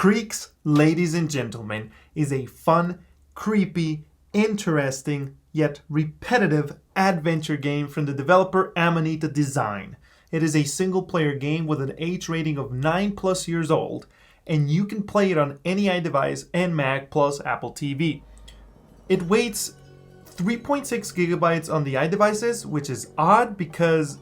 Creaks, ladies and gentlemen, is a fun, creepy, interesting, yet repetitive adventure game from the developer Amanita Design. It is a single-player game with an age rating of 9+ years old, and you can play it on any iDevice and Mac plus Apple TV. It weighs 3.6 gigabytes on the iDevices, which is odd because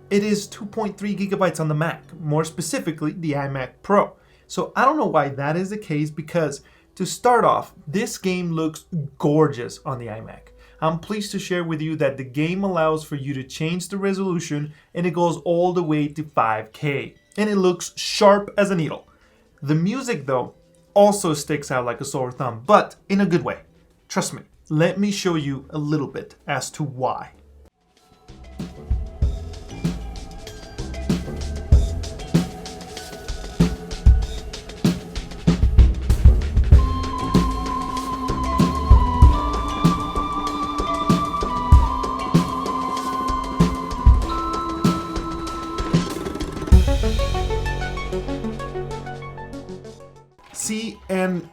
it is 2.3 gigabytes on the Mac, more specifically the iMac Pro. So I don't know why that is the case, because to start off, this game looks gorgeous on the iMac. I'm pleased to share with you that the game allows for you to change the resolution, and it goes all the way to 5K, and it looks sharp as a needle. The music though also sticks out like a sore thumb, but in a good way. Trust me, let me show you a little bit as to why. See, and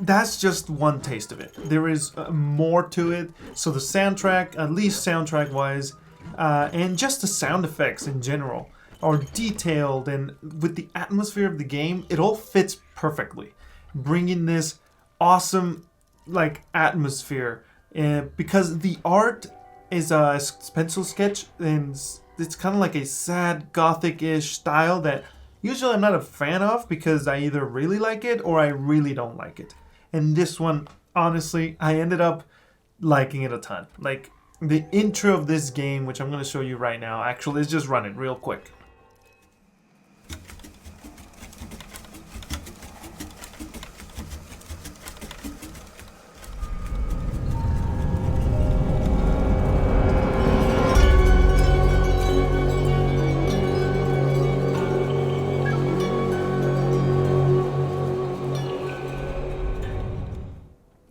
that's just one taste of it. There is more to it. So the soundtrack, at least soundtrack-wise, and just the sound effects in general are detailed, and with the atmosphere of the game, it all fits perfectly, bringing this awesome atmosphere. Because the art is a pencil sketch, and it's kind of like a sad gothic-ish style that usually I'm not a fan of, because I either really like it or I really don't like it. And this one, honestly, I ended up liking it a ton. Like, the intro of this game, which I'm going to show you right now, actually, let's just run it real quick.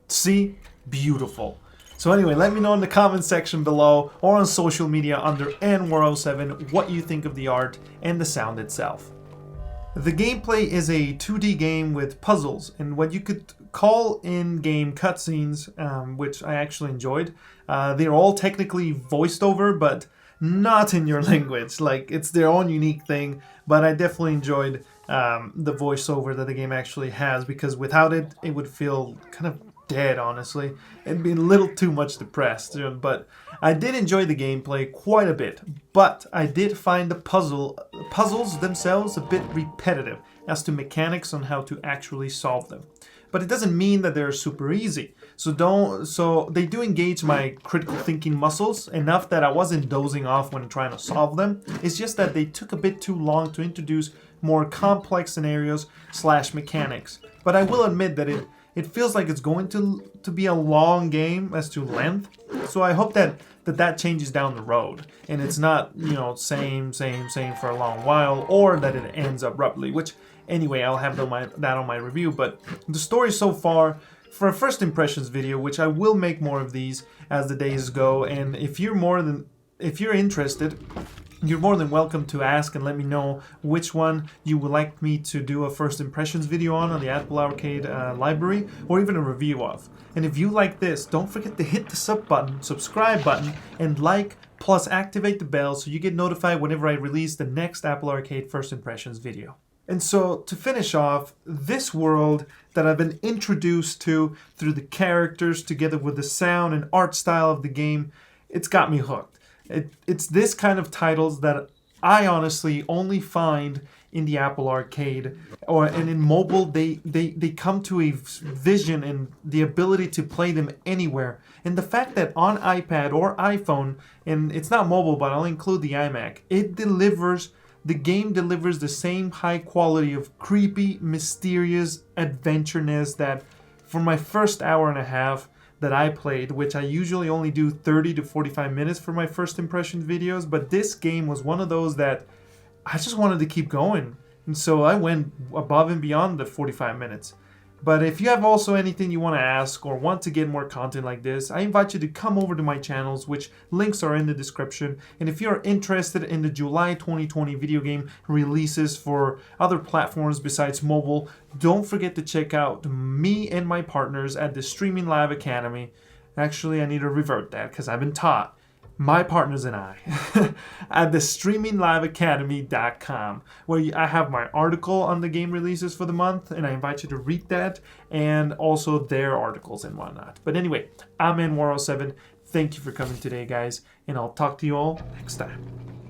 See? Beautiful. So anyway, let me know in the comment section below or on social media under N407 what you think of the art and the sound itself. The gameplay is a 2D game with puzzles and what you could call in-game cutscenes, which I actually enjoyed. They're all technically voiced over, but not in your language. Like, it's their own unique thing, but I definitely enjoyed the voiceover that the game actually has, because without it, it would feel kind of dead, honestly, and be a little too much depressed. But I did enjoy the gameplay quite a bit, but I did find the puzzles themselves a bit repetitive as to mechanics on how to actually solve them. But it doesn't mean that they're super easy. So they do engage my critical thinking muscles enough that I wasn't dozing off when trying to solve them. It's just that they took a bit too long to introduce more complex scenarios / mechanics. But I will admit that it feels like it's going to be a long game as to length. So I hope that changes down the road, and it's not, same for a long while, or that it ends abruptly, which anyway, I'll have that on my review. But the story so far, for a first impressions video, which I will make more of these as the days go, and if you're interested, you're more than welcome to ask and let me know which one you would like me to do a first impressions video on the Apple Arcade library, or even a review of. And if you like this, don't forget to hit the subscribe button, and like, plus activate the bell so you get notified whenever I release the next Apple Arcade first impressions video. And so, to finish off, this world that I've been introduced to through the characters together with the sound and art style of the game, it's got me hooked. It's this kind of titles that I honestly only find in the Apple Arcade, and in mobile they come to a vision and the ability to play them anywhere. And the fact that on iPad or iPhone, and it's not mobile but I'll include the iMac, the game delivers the same high quality of creepy, mysterious adventureness that for my first hour and a half that I played, which I usually only do 30 to 45 minutes for my first impression videos, but this game was one of those that I just wanted to keep going. And so I went above and beyond the 45 minutes. But if you have also anything you want to ask or want to get more content like this, I invite you to come over to my channels, which links are in the description. And if you're interested in the July 2020 video game releases for other platforms besides mobile, don't forget to check out me and my partners at the Streaming Live Academy. Actually, I need to revert that because I've been taught. My partners and I at the streamingliveacademy.com, where I have my article on the game releases for the month, and I invite you to read that and also their articles and whatnot. But anyway, I'm enthirlled. Thank you for coming today, guys, and I'll talk to you all next time.